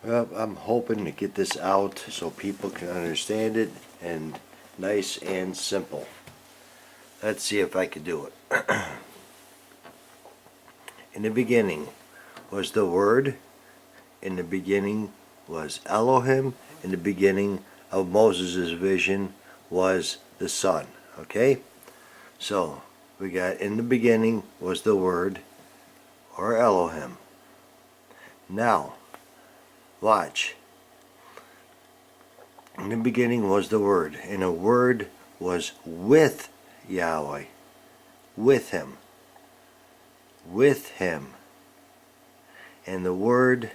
Well, I'm hoping to get this out so people can understand it and nice and simple. Let's see if I can do it. In the beginning was the Word. In the beginning was Elohim. In the beginning of Moses' vision was the Son. Okay? So, we got in the beginning was the Word, or Elohim. Now, watch. In the beginning was the Word, and the Word was with Yahweh. With Him. With Him. And the Word,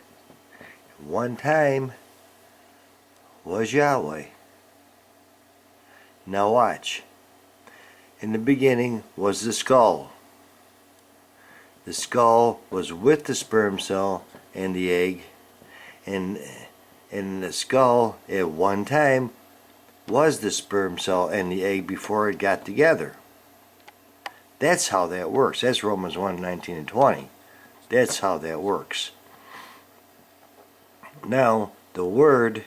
one time, was Yahweh. Now watch. In the beginning was the skull. The skull was with the sperm cell and the egg, and the skull at one time was the sperm cell and the egg before it got together. That's how that works. That's Romans 1:19 and 20. That's how that works. Now the Word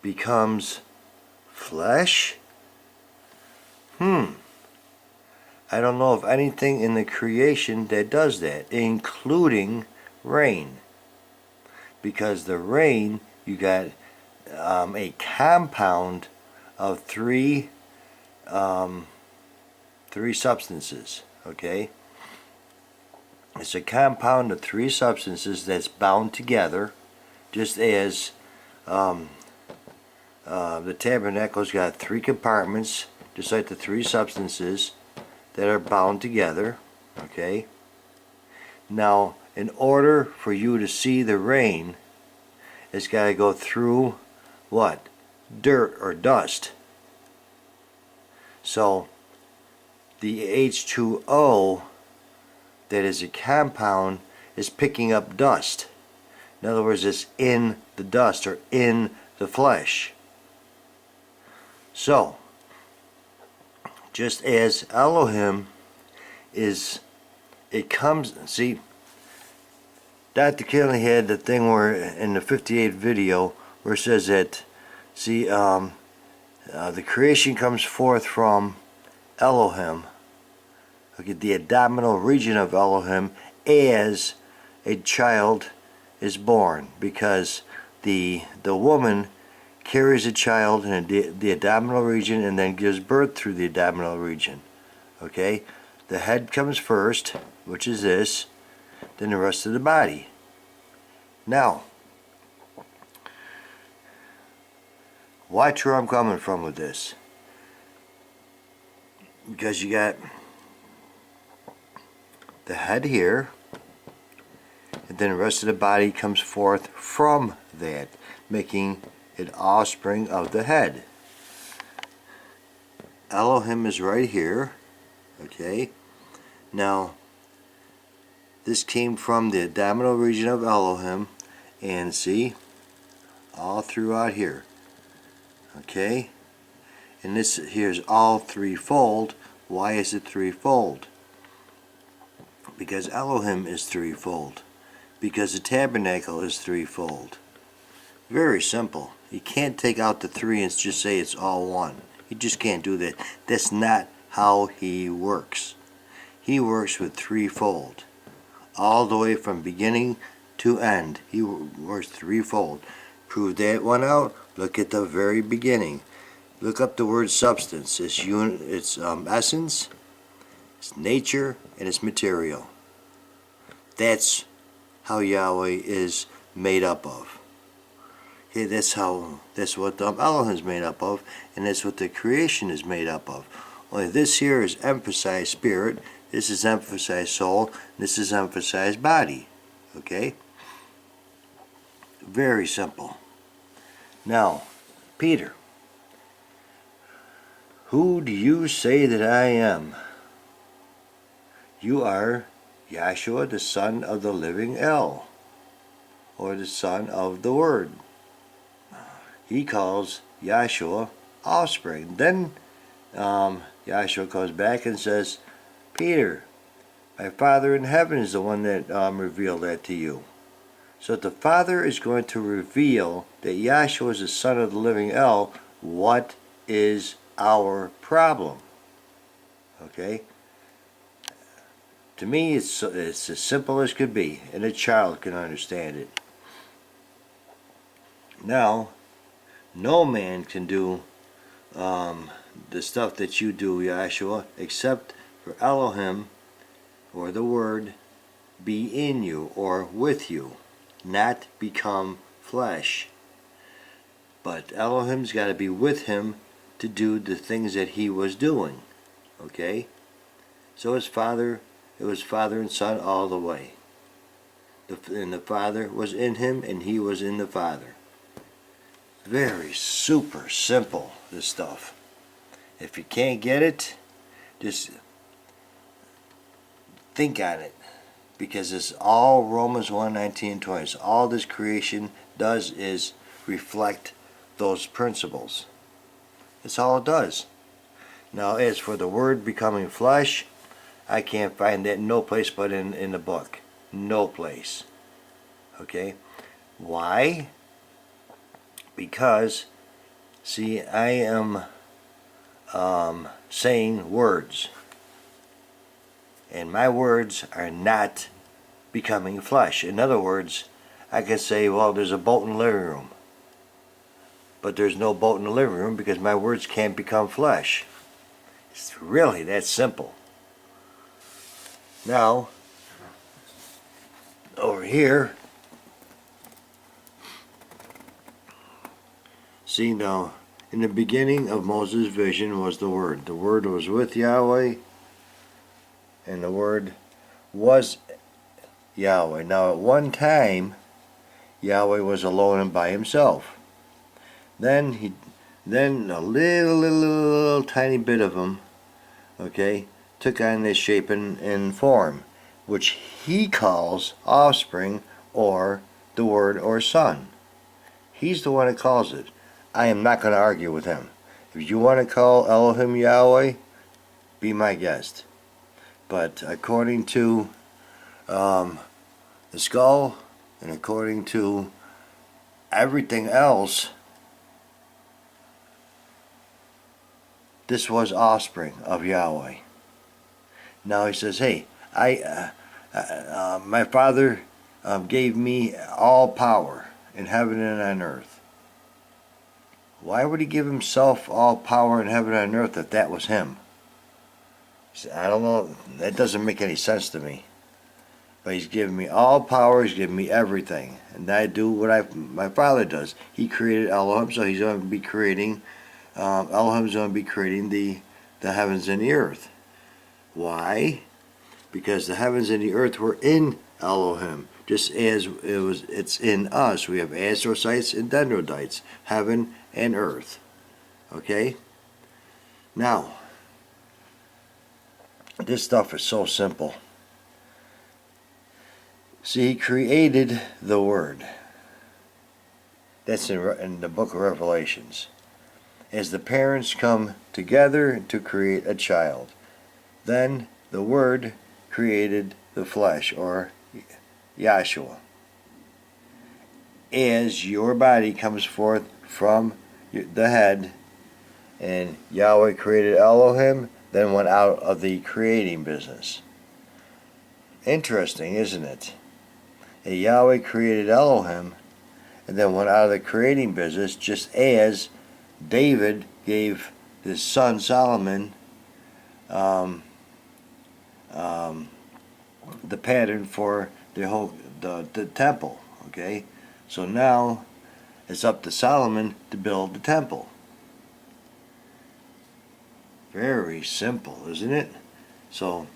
becomes flesh. I don't know of anything in the creation that does that, including rain. Because the rain, you got a compound of three substances. Okay, it's a compound of three substances that's bound together, just as the tabernacle's got three compartments, just like the three substances that are bound together. Okay, now in order for you to see the rain, it's got to go through what? Dirt or dust. So the H2O that is a compound is picking up dust. In other words, it's in the dust or in the flesh. So just as Elohim is, it comes, see, Dr. Kelly had the thing where in the 58 video where it says that, see, the creation comes forth from Elohim, okay, the abdominal region of Elohim, as a child is born, because the woman carries a child in the abdominal region and then gives birth through the abdominal region. Okay, the head comes first, which is this, then the rest of the body. Now, watch where I'm coming from with this, because you got the head here, and then the rest of the body comes forth from that, making it offspring of the head. Elohim is right here. Okay, now this came from the abdominal region of Elohim, and see, all throughout here. Okay, and this here is all threefold. Why is it threefold? Because Elohim is threefold. Because the tabernacle is threefold. Very simple. You can't take out the three and just say it's all one. You just can't do that. That's not how He works. He works with threefold. All the way from beginning to end. He works threefold. Prove that one out. Look at the very beginning. Look up the word substance. It's essence, it's nature, and it's material. That's how Yahweh is made up of. Okay, that's what Elohim is made up of, and that's what the creation is made up of. Only this here is emphasized spirit, this is emphasized soul, this is emphasized body. Okay? Very simple. Now, Peter, who do you say that I am? You are Yahshua, the Son of the living El, or the Son of the Word. He calls Yahshua offspring. Then Yahshua comes back and says, Peter, my Father in heaven is the one that revealed that to you. So if the Father is going to reveal that Yahshua is the Son of the living El, what is our problem? Okay? To me, it's as simple as could be, and a child can understand it. Now, no man can do the stuff that you do, Yahshua, except for Elohim, or the Word, be in you, or with you, not become flesh. But Elohim's got to be with him to do the things that he was doing. Okay? So it was Father and Son all the way. And the Father was in him, and he was in the Father. Very super simple, this stuff. If you can't get it, just think on it. Because it's all Romans 1:19-20. So all this creation does is reflect those principles. That's all it does. Now, as for the Word becoming flesh, I can't find that no place but in the book. No place. Okay? Why? Because, see, I am saying words. And my words are not becoming flesh. In other words, I can say, well, there's a boat in the living room. But there's no boat in the living room because my words can't become flesh. It's really that simple. Now, over here, see now, in the beginning of Moses' vision was the Word. The Word was with Yahweh, and the Word was Yahweh. Now at one time, Yahweh was alone and by himself. Then a little tiny bit of him, okay, took on this shape and form, which he calls offspring or the Word or Son. He's the one that calls it. I am not going to argue with him. If you want to call Elohim Yahweh, be my guest. But according to the skull and according to everything else, this was offspring of Yahweh. Now he says, hey, my Father gave me all power in heaven and on earth. Why would he give himself all power in heaven and on earth if that was him? I don't know. That doesn't make any sense to me. But he's given me all power. He's given me everything. And I do what my Father does. He created Elohim, so he's going to be creating, Elohim's going to be creating the heavens and the earth. Why? Because the heavens and the earth were in Elohim, just as it's in us. We have astrocytes and dendrites, heaven and earth. Okay? Now, this stuff is so simple. See, he created the Word. That's in the book of Revelations. As the parents come together to create a child, then the Word created the flesh, or Yahshua. As your body comes forth from the head, and Yahweh created Elohim, then went out of the creating business. Interesting, isn't it? Yahweh created Elohim, and then went out of the creating business, just as David gave his son Solomon the pattern for the temple. Okay, so now it's up to Solomon to build the temple. Very simple, isn't it? So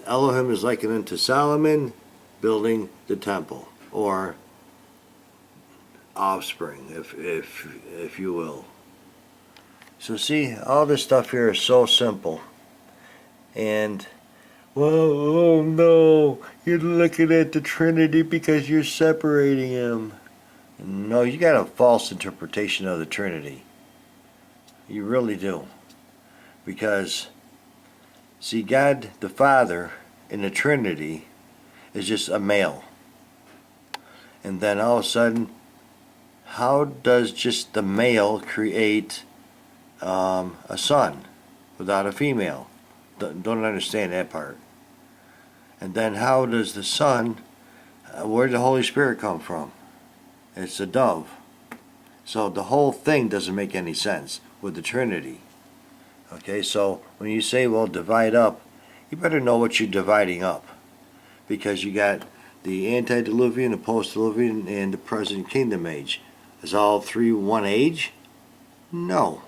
Elohim is likened unto Solomon building the temple, or offspring, if you will. So see, all this stuff here is so simple. And, well, oh no, you're looking at the Trinity because you're separating them. No, you got a false interpretation of the Trinity. You really do. Because, see, God the Father in the Trinity is just a male. And then all of a sudden, how does just the male create a son without a female? Don't understand that part. And then how does the son, where did the Holy Spirit come from? It's a dove. So the whole thing doesn't make any sense with the Trinity. Okay, so when you say, well, divide up, you better know what you're dividing up. Because you got the antediluvian, the post-diluvian, and the present kingdom age. Is all three one age? No.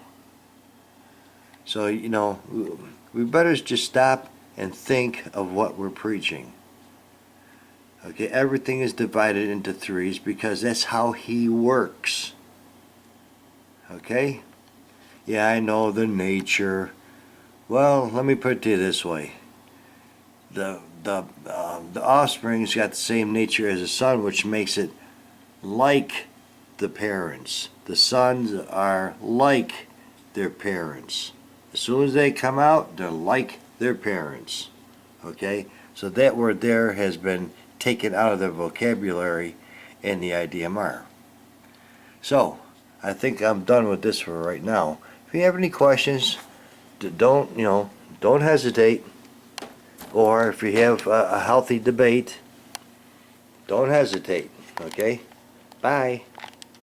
So, we better just stop and think of what we're preaching. Okay, everything is divided into threes because that's how he works. Okay? Yeah, I know the nature. Well, let me put it to you this way. The offspring's got the same nature as the son, which makes it like the parents. The sons are like their parents. As soon as they come out, they're like their parents. Okay? So that word there has been taken out of the vocabulary in the IDMR. So, I think I'm done with this for right now. If you have any questions, don't hesitate. Or if you have a healthy debate, don't hesitate. Okay? Bye.